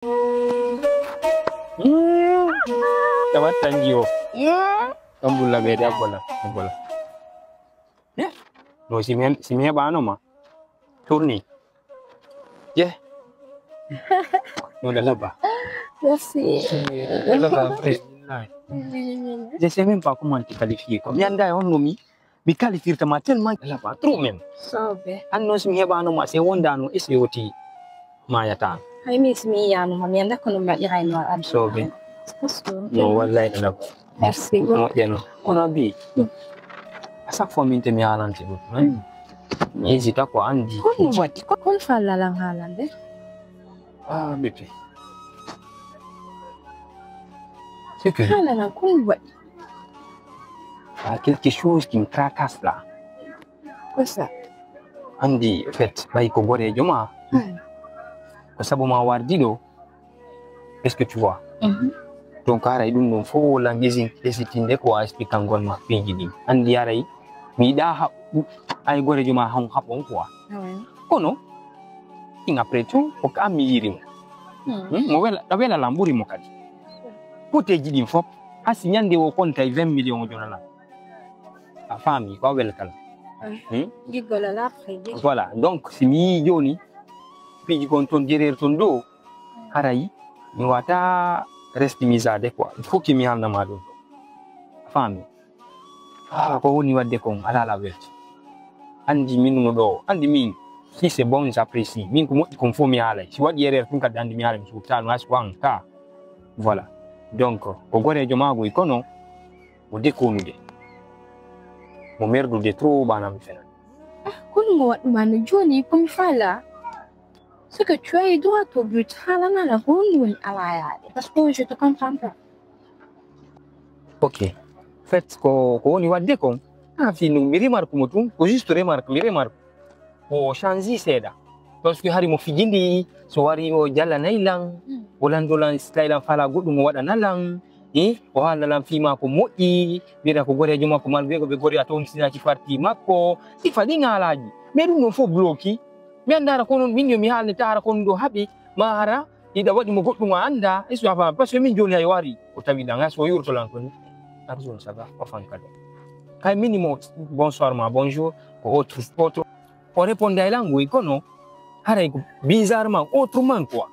Tamat tanjio. Kambula beda bola. Bola. Ya. No si me ba no ma. Turni. Yeah. No la laba. Merci. Laba president. Je sais même pas comment te qualifier. Comme yanda on nomi. Mi qualifier tellement tellement laba trop même. Sabe. Anno si me ba no ma se wonda no ese oti mayata. Hai miss mi ya no ma mi anda kono ma irai no ad. Sobe. No wallahi laba. Merci. No yeno. Ona bi. À chaque fois min te mi halante do. Hésita ko andi. Kon wati ko kon falla lang halande. Ah bébé. C'est que Halala kon wati. quelque chose qui me tracasse là. Quoi ça? Andi en fait, bah il gore joma. Ko sabu ma wardi do. Est-ce que tu vois? Donc ara idum no fo la ngizin desitinde ko explique ngol ma pinji di. Andi ara yi mi da ha ay gore joma hon hapon quoi. Kono inga preto ko ka mi yirim. Mo wela lamburi mo kadi. Pote jidin fop asinyande wo konta 20 millions jonala. La famille quoi wel kala. Gigola la après. Voilà, donc si mi joni puis kon ton direr ton do harayi mi wata restimisade quoi. Il faut que mi halna ma do. Famille. Ah ko woni wadde kon ala la welt. Andi min no do, andi min si c'est bon j'apprécie. Min ko mo kon fo mi hala. Si wadi erreur kun ka andi mi hala mi sultan was wan ka. Voilà. Donc ko gore jomago ikono o dekonude. Mo merdu de trop bana mi fena. Kon mo wat man joni comme falla. Ce que tu as droit au but, halana la ronde ala parce que je te comprends pas. Ok. Fait ko woni wadde kon fi no mi remarque mo tum ko juste remarque ko changi seda parce que hari mo fijindi so wari o jalla nailang wolandolan style fala godum o wada nalang o halalan fi ma ko moƴƴi bira ko gore joma ko malbe ko be gore aton sina ci farti makko si fadi ngalaji mais dum no fo bloki mi andara ko non min yo mi halni tara kon do habi mara ida wadi mo goddum anda isu afa parce que min joni ay wari o tawi danga so yurto lan ko arjun ça va enfin kado kay minimum bonsoir ma bonjour ko autre photo o répondre ay langue kono haray ko bizarrement autrement quoi.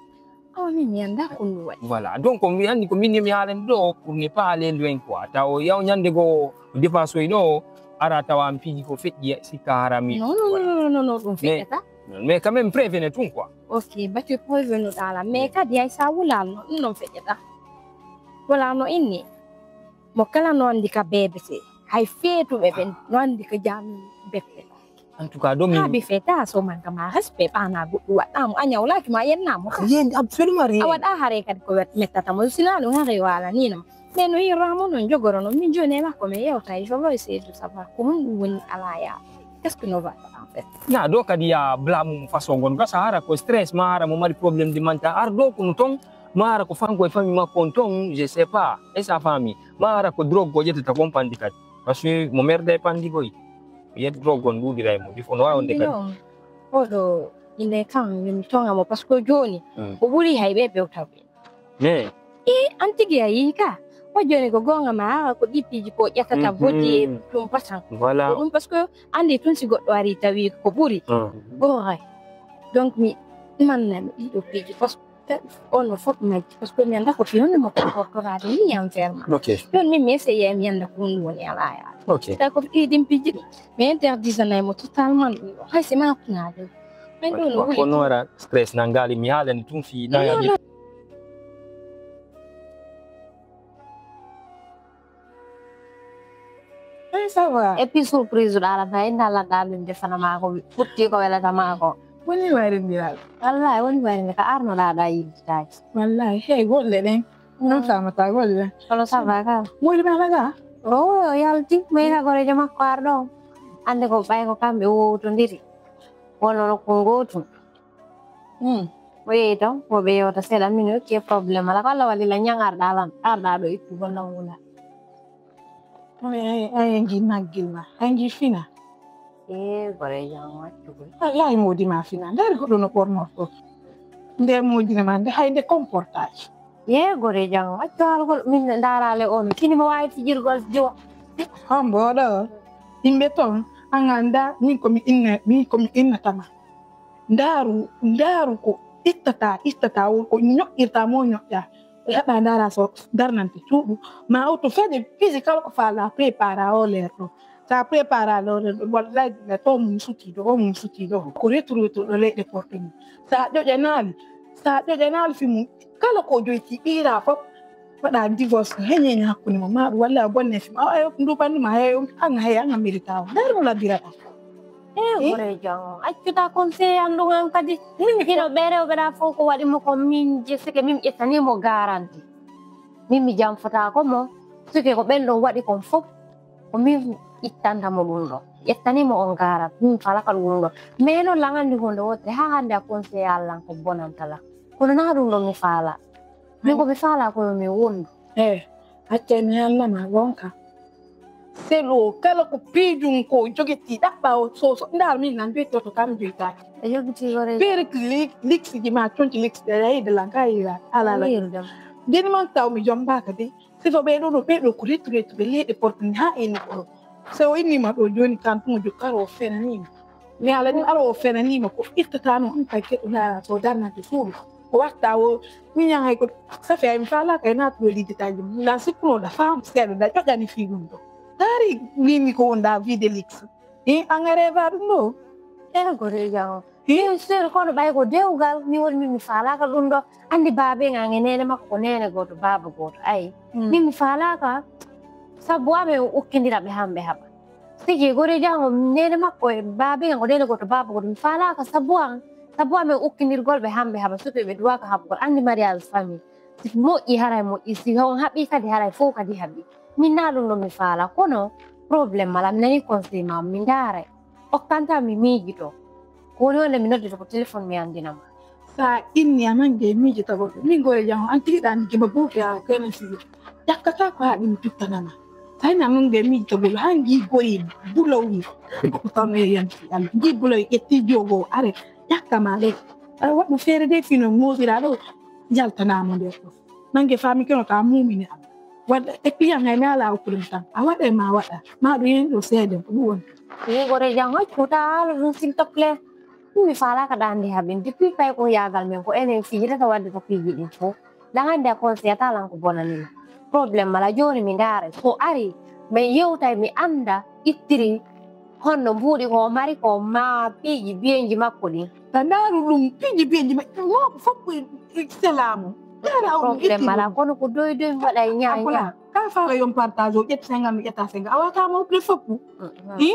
Oh mi anda kon wati. Voilà, donc on mi andi ko min mi halen do pour ne pas aller loin quoi. Taw yaw nyande go défense no ara tawa am fiji ko feddi sikarami. Non, on fait ça. Mais quand même prévenez tout quoi. Ok, bah tu prévenir ala mais ka dia sa wala non fait ça. Wala no inni. Mo kala no andi ka bebe se. Hay fetu bebe no andi ka jam bebe. En tout cas do mi Abi feta so man ka ma respect ana bu wat am anya wala ki ma yen nam ka. Yen absolument rien. Awat hare ka ko wet metta tamu sinalu hare wala ni nam. Mais no iramo no jogoro no min jone la comme eu tai je veux essayer de savoir comment woni ala ya. Qu'est-ce que nous va en fait? Ya do kadi ya blamu façon gon ka sahara ko stress mara mo mari problème de mental ar do ko ton mara ko fango e famille ma konton je sais pas et sa famille mara ko drogue ko jetta ko pandi kat parce que mo merde pandi goy yet drogue gon du diray mo difo no wa onde kat odo ine kan ni tonga mo parce que joni ko buri haybe be tawi mais antigi ayi ka wajone ko gonga ma ko dipiji ko yatata bodi tum patan voilà dum parce que andi tun si goddo ari tawi ko buri goray donc mi man do piji parce que on faut me parce que mi anda ko fi on mo ko rade ni enferma ok don mi essayer mi anda ko woni ala ya ok ta ko idim piji mais interdit na mo totalement hay c'est ma kunade mais do ko no era stress nangali mi halen tun fi na ya ça va. Et puis surprise dala bay ndala dalin defana mako putti ko wala tamako Woni wari ndiral. wallahi woni wari ka arno la da yi tay Wallahi hey golle den. Non sama ta golle. solo saba ka Woni ba laga. oh yalti me ka gore jama ko ardo ande ko bay ko kambe o to ndiri wono no ko ngotu weto mo be yo ta sela minu ke problème ala kala wali la nyangar dalan arda do itu gonna wala Ay ngi magil ma. Ay ngi fina. gore jama tu Wallahi modi ma fina. Dar ko do no porno ko. nde mojine ma nde hay nde comportage Gore jang accu halgol min darale on kini mo wawi fijirgol jo hamboɗo yimɓe toon an anda min komi inna tama ndaaru ko ittata ko ñoƴƴirta mo ñoƴƴa o heɓa ndara so darnante cuuɗu ma auto fede physical ko faala prépara o leer ɗo sa prépara lo leer ɗo wallahi le to mum sutiɗo ko retru ɗo leyɗe porte mum sa ƴoƴanaali fi mum kala ko joyti ɓiira fof waɗa divorce heñeñi hakkunde mo maɗum walla a bonne fi ma ayo ndupanduma heyo anga milita o ndar mo labbirata gore jang accuta conseil andungan kadi hino ɓe rewɓeɗa fof ko waɗimo ko min sike min ƴettanimo garanti min mi jamfotako mo sike ko ɓen ɗon waɗi kon fof ko min ittantamo ɗum ɗo ƴettanimo on garan min falaka ɗum ɗo mais noon langandi hunde wotere ha hande a conseil allan ko bonantala kono na ɗum ɗo mi faala min ko mi faala koyo mi wondu accay mi annama gonka selo kala ko piijum ko jogetti ɗaɓɓa o soso ndar min nan joytoto kam joytaki e yogitigore feere lixiji ma conci lix ɗe yeyde lanka yira alala jeni man taw mi jombaka de sifo ɓeɗo ko rettuɓe leyɗe portani ha inni ko so o innima ɗo joni kantumo jokkaro o fenanima mi ala ni ara o fenanima ko ittatano on kay keɗo ndara so darnante suuɗu ko watta o miñan hay ko safi ay mi falaka e natuɗo liddetaji mum lan sikkunoɗa fam seeɗa da ƴoƴani fi ɗum ɗo dari mimi ko wonda vide lix angareva ɗum ɗo gore jang min seeɗa kono ɓay ko dewgal mi woni min mi falaka ɗum ɗo andi baabe gange nene makko ko nene goto baaba goto ayi min mi falaka sabu aɓe ukkidiraɓe hamɓe haɓa sigi gore jang nene makko e baabe gan ko nene goto baaba goto mi falaka sabu amen ukkidirgol ɓe hamɓe haɓa suɓe ɓe duwaka haɓgol andi mariage famille si moƴƴi haray moƴƴi si on haɓi kadi haray fof kadi haɓi min na ɗum ɗo mi faala kono probléme mala mi nani conseil ma mi ndaaray okkanta mi miijito ko woni wonde mi noddito ko téléphone mi andinama sa inni a nangue miijita goɗɗo min gore jang an tigiɗani giba buuke a kene sigi ƴakkata ko haɗi mi juttanama sayni a nangue miijita goɗɗo han ji goyi bulowi ko tawno yanti allah ji bulowi ƴetti jogo are ƴakkama ɗe aɗa waɗɗo feere de fino moɓira ɗo jaltanamo nder ɗo nangue fami keno ta mumini am waɗa e piyan hay mi ala hokkuɗum tan a waɗa e ma waɗa ma ɗo yen ɗo seeden ko ɗum woni gore jang hoccuta haala ɗum s'il te plaît mi falaka ɗa andi haɓen depuis pay ko yagal men ko enen fijirata wadde ko piiji ɗin fof ɗa hande a conseil atalan ko bonanima probléme mala joni mi ndaara so ari mi yewtay mi anda ittiri honno mbuuɗi ko mari ko ma piiji biyeji makko ɗin ta ndaaru ɗum piiji mako fof selamu probléme mala kono ko doy waɗay ñaña ka fara yon partage o ƴetta 50 mi ƴetta 50 a watama opre foppu mi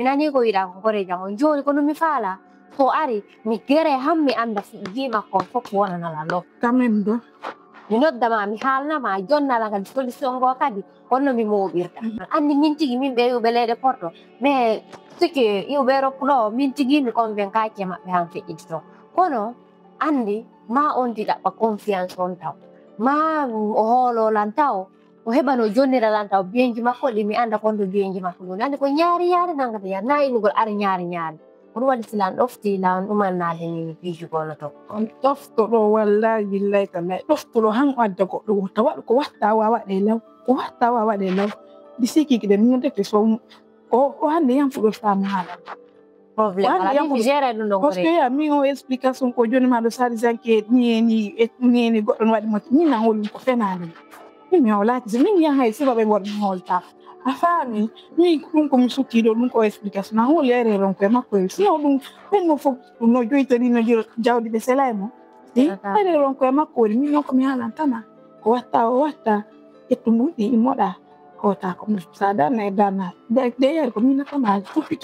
nani ko wiɗa ko gore jam on joni kono mi faala so ari mi gere ham mi anda jima kon fof wonanala lo quand même do mi noddama mi haalnama jonnala kadi solution ngo kadi honno mi moɓirta andi min tigi min ɓe yuɓe leyɗe porto mais siki yuɓe roppuɗo min tigi mi convaincaci maɓɓe han feƴƴitito kono andi ma on di ɗaɓɓa confiance on taw ma o hoololan taw o heɓano jonniralan taw biyeji makko ɗi mi anda konto biyeji makko ɗum andi ko ñaari nangata yaade na innugol ara ñaari ko ɗum waɗi silan ɗofti lawan ɗumannade ni piijugono to on ɗoftoɗo wallahi billahi tallahi ɗoftoɗo han wadda goɗɗo wota waɗa ko watta wa waɗe law ɗi sikikiɗe minodete so o hande yan fuɗo famu haala probléme ala mi géré ɗum ɗon parce que ya min o explication ko joni maɗo sari janke ni goɗɗo no waɗi mo min nan holum ko fenade min mi hawlaki so min yan hay sibaɓe worɓe holta a faami min ɗum komi sukkiɗo ɗum ko explication an holi erreur on koye makko sinon ɗum ɓenno fof no joytori no jawdi ɓe sela e mo erreur on koye makko woni min noon komi haalantama ko watta o watta ƴettu mbuɗi immoɗa hota ko sa darna e darna deyere ko minatama tofi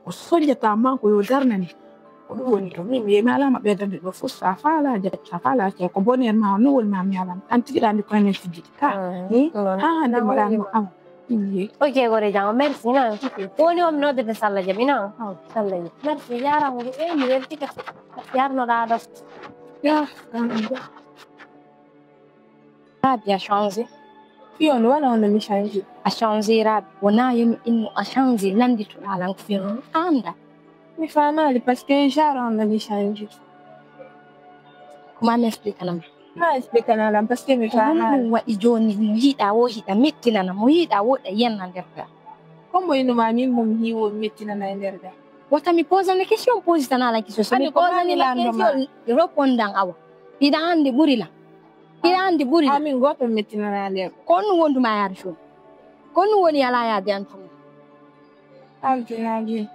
o soñjata manko yo darnani ko ɗum woni to min mi alama ɓeydande ɗo fof sa faala ce ko bonheur ma no woni ma mi alama an tigiɗandi ko enen fijjiɗi ka ha hande mbaɗanno awa ok gore jango merci nan woni o mi noddete Salla Jabi nan Salla Jabi merci jarama ko ɓe mi weltika yarnoɗa ɗo Rabi a changé fiyon wala on mi changé a changé Rabi wona yomi inno a changé landitoɗa lan ko fiyon anda mi famali par ce que jara on mi changé Kuma me explica nam. Ma explica na lam parce que mi fa Kana wa ijoni mu hida wo hida metti na mu hida wo da yenna derga. Como ino mami mum hiwo metti na derga. Wata mi posa ne question pose tana la question. So mi posa ni la question répondant awa. Ida andi burila. Ida andi burila. Amin goto metti na derga. Kon wondu ma yar shu. Kon woni ala ya dan fu. Altinagi.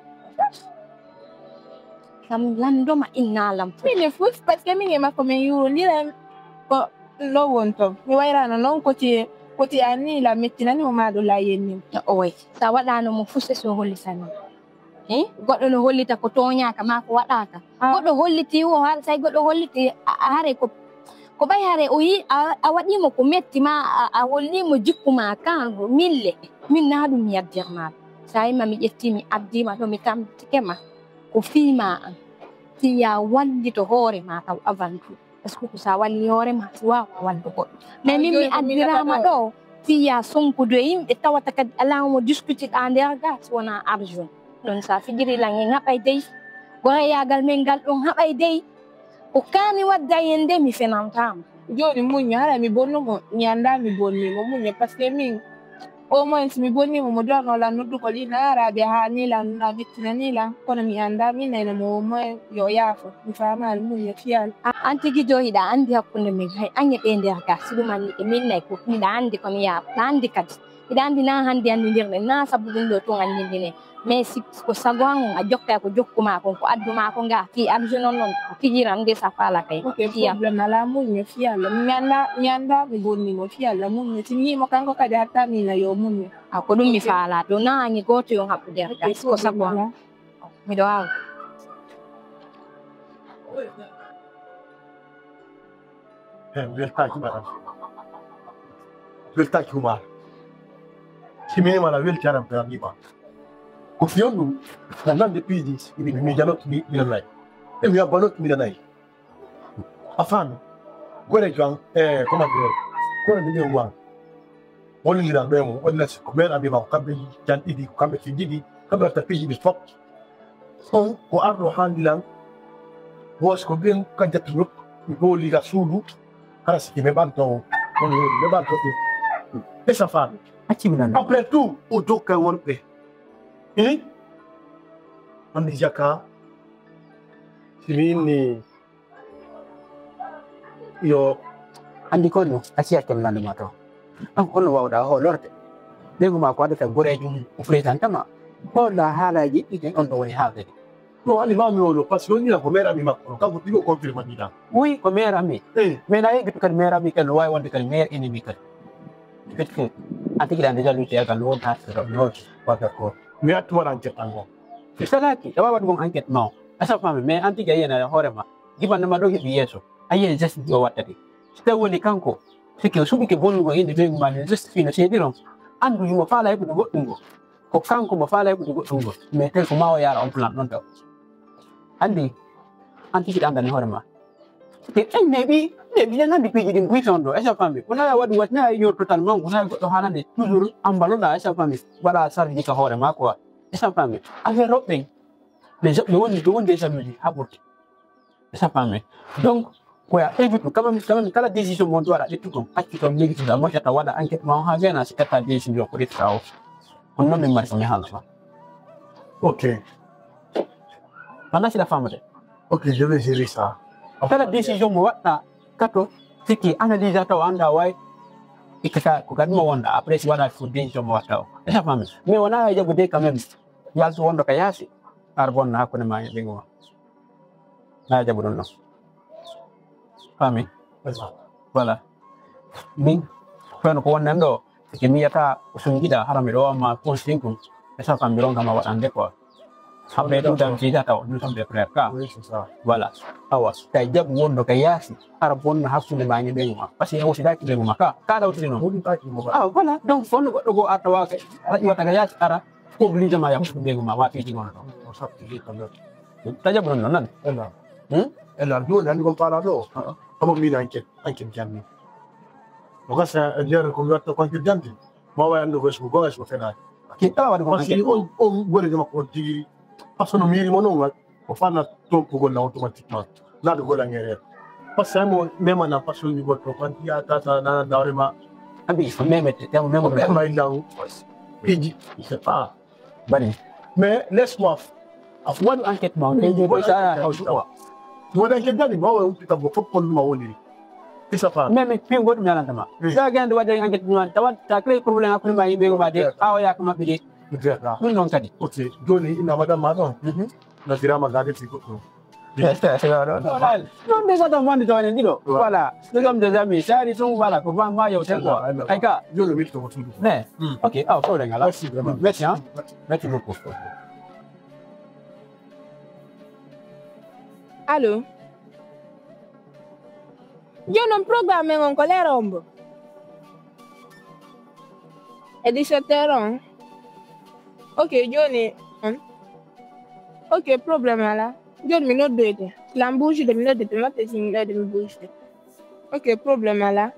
Sam lando ma inna lam. Mine fus parce que mine ma comme yo ni la ko lo wonto. Mi wayra na non koti ani la metti na ni o ma do la yenni. Oy. Sa wada no mo fusse so holli sanu. Goddo no hollita ko tonya ka ma ko wadata. Goddo holliti wo har sai goddo holliti hare ko bay hare o yi a wadi mo ko metti ma a holli mo jikkuma kan mille min na dum yaddirma sai ma mi jetti mi addi ma to mi kam tikema ko fima an ti ya walli to hore ma taw avantu parce que ko sa walli hore ma ti wa waldo goddo mais min mi addira ma do ti ya sonko do yimbe tawata kad ala mo discuter ande gas wona argent don sa fijiri la ngi ngapay dey gore yagal men gal don habay dey o kani wadda yende mi fenantam joni muñu hala mi bonno mo nyanda mi bonni mo muñu parce que min au moins mi bonni mo do no la noddu ko lina arabe ha ni la na bitina ni la kono mi anda min na mo yo yafo mi fama al muñu fial anti gido hida andi hakkunde mi hay anye be nder ga sidu man ni min nay ko mi da andi ko mi ya andi kat ida andi na handi andi ndir na sabu do to andi ndine mais si ko sagwan a jokka ko jokkuma ko adduma ko nga ki arjino non fijiran de sa fala kay ya problème la muñu fial nyanda mi bonni mo fial la muñu tini mo kanko kadi hatta mi na yo muñu ko dum mi fala do na ngi goto yo habbu der ko sagwan mi do aw welta ki umar kimene mala welta ram per liba ko fiyondu nan depuis dis mi jalot mi nanay e mi abanot mi nanay afan gore jang comment dire ko ni wa woni ngira bemo wala ko mera bi ba kambe jan idi kambe fi didi kambe ta piji bi fop so ko arro handilan was ko ben kanjat rup ko liga sudu haras ki me banto woni me banto esa fan après tout o doka wonbe andi jaka simini yo andi kono asia temlande mato an kono wawda ho lorde dego ma ko adata goreju président ko la halaji iden on do woni haalde no ali mami wolo parce que ni la comera mi makko ka ko tigo confirma dida oui ko mera mi mais na yigitu kan mera mi kan way wonde kan mer ennemi kan peut-être anti grande jalu te ga lo ta so no ko ko mi atuma ran cetango salaki da wadu gon enquête non asa fami mais anti ga yena horema giban ma do gi yeso ayen just go watati sta woni kanko sike subi ke bonu go inde be man just fina se diron andu mo fala e ko godungo ko kanko mo fala e ko godungo mais tel ko mawo yara on plan non taw andi anti ki anda ni horema te maybe na di piji din kuitondo esa fami kuna wadu watna yo totalement kuna go hanande toujours ambalona esa fami wala sar di ka horema ko esa fami affaire robin mais je won déjà me habut esa fami donc quoi évite quand même kala décision mon doit aller tout comme acte comme négatif moi j'attends wala enquête ma ha gena c'est ta décision pour être là on non me marche me halfa ok pendant la femme ok je vais gérer ça kala décision mo watta kato siki analyse ta wanda way ikata ko gadmo wonda après si wala fu décision mo watta esa fami mais wona jabu de quand même yal so wondo ka yasi arbon na ko ne ma bingo na jabu don no fami voilà min fano ko wonan do ke mi yata usungida harame do ma ko sinku esa fami ron kama wadande ko hambe do dam ci data ñu sambe frère ka voilà awas tay jab wondo ka yasi arbon na hafu ne ma ngi be ma parce que wosi daki be ma ka da wuti no voilà donc fon go go atawa ka wata ka yasi ara ko bli jama ya be ma wa fi ci gon on s'appuie quand même ta jab non nan ela do nan ko para do como mi anche jammi o gasa diar ko watta ko janti ma wa ando ko ko fena ki tawa ko parce que on gore ma ko di personne miri mo non o fanna to ko gonna automatiquement na do gola ngere Passamo mesmo na passou de outro quando ia tá na hora Ambi meme tem um meme mais não pedi c'est pas bani mais laisse-moi one enquête ma tem de boisa Wada ke dani ma wa pita bo fopol ma woni isa fa meme pin godu mi alanta ma sa gande wada enquête mi tawan ta clé problème akul ma yimbe ma de aw ya kuma bidi mun non kadi ok joni ina madam ma don na tira ma gade ti ko non me godo mondi to ne dido voilà nous sommes des amis ça ils sont voilà pour moi yo c'est quoi aika joni mi to ko ne ok ah so ngala merci vraiment merci hein merci beaucoup Allo? Yo non programme ngon ko le rombo. E 17h. Ok, Johnny. Ok, problème là. Johnny mi no dete. L'embouche de mi no dete, ma te sin de mi bouche. Ok, problème là.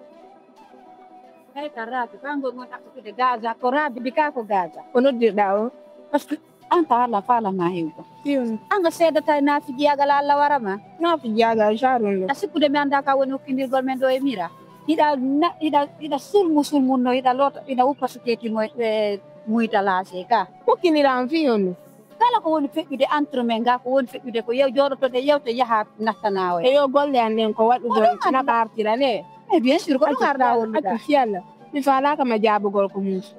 Hey karate, pango mo takut de Gaza, korabi bika ko Gaza. Ono de dao. Parce que anta la fala ma hiuko. Yun. Anga seda tay na figi agala la warama. Na fi jaga jarun. Asiku de mi anda ka woni kindir golmen do e mira. Ida sulmu no ida lot ida upa suketi mo muita la seka. Ko kinira an fi yonu. Kala ko woni fekki de entremen ga ko woni fekki de ko yew joro to de yewte yaha natanawe. E yo golle anden ko wadu gol na partira ne. Eh bien sûr ko karda woni da. Ati fiala. Mi fala ka ma jabu gol ko mus.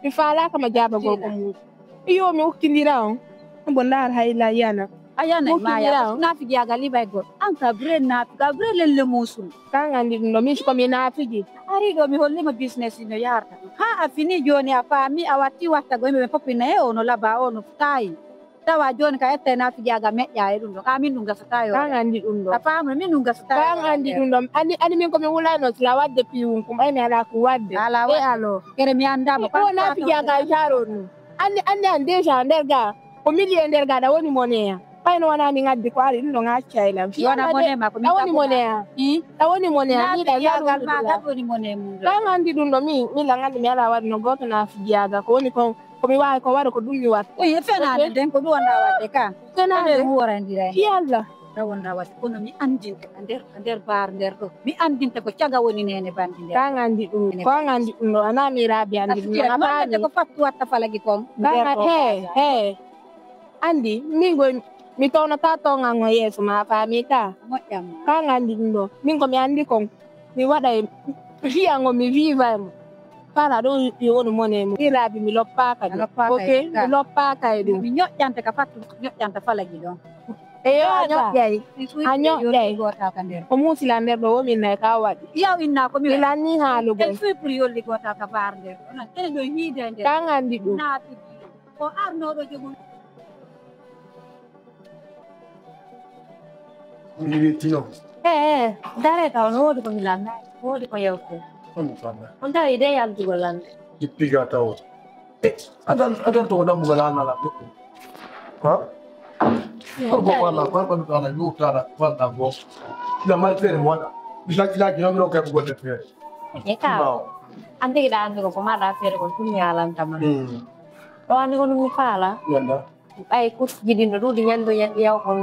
Mi fala ka ma jabu gol ko mus. Iyo mi ukindira on. Bondar hayla yana. Ayana maya na figi agali bay go. Anka bre na ka bre le musul. Kanga ndi no mi ko mi na figi. Ari go mi holli ma business no yarta. Ha afini joni afa mi awati wata go mi popina e ono laba ono tai. Tawa joni ka ette na figi aga me ya e dundo. Ka mi nunga satayo. Kanga ndi dundo. Afa mi nunga satayo. Kanga ndi dundo. Ani min ko mi wula no la wadde piwun ko ay mi ala ku wadde. Ala wa alo. Kere mi anda ma ko na figi aga jaro no. Ani deja nderga. Ko milli nderga da woni monea. Paino wana ni ngaddi ko ari ndo ngachaila. Wana mone ma ko mi woni monea. Woni monea ni da ya gal ma ga woni mone mu. Kanga ndi dundo mi la ngandi mi ala wadi no goto na figi aga ko woni ko mi wa ko wado ko dum mi wat. O ye fena den ko do wanda wadde ka. Fena de wora ndira. Yalla. Rawanda wat kono mi andinte nder bar nder do mi andinte ko caga woni nene bandi nder ka ngandi dum ko ngandi dum no anami rabi andi dum abande ko fattu watta falagi kon he andi mingo mi tawna ta to ngango yeso ma famita moƴƴam ka ngandi dum do mingo mi andi kon mi wada fiyango mi viva para do mi woni mone mi rabi mi loppa ka okay mi loppa ka dum mi ñoƴƴante ka fattu ñoƴƴanta falagi don Eyo anyok day gota ka nder o musila nder do womin nay ka wadi yaw inna ko mi lani halu go el fi pour yolli gota ka bar nder on tele do hiide nder ka ngandi dum naati ko arno do jogu ni tino dare ka on wodi ko milanna wodi ko yewte on tawi ide yal dugolan dipiga taw adan to da mugalana la ha ko wala ko ana yu tara wala go la mal tere mo bisa kila kilo no ka go te fe ka ande ida ande ko ma da fere ko tumi alan tamam to ande ko mi fala yanda ay ko jidi no du di nyando yaw ko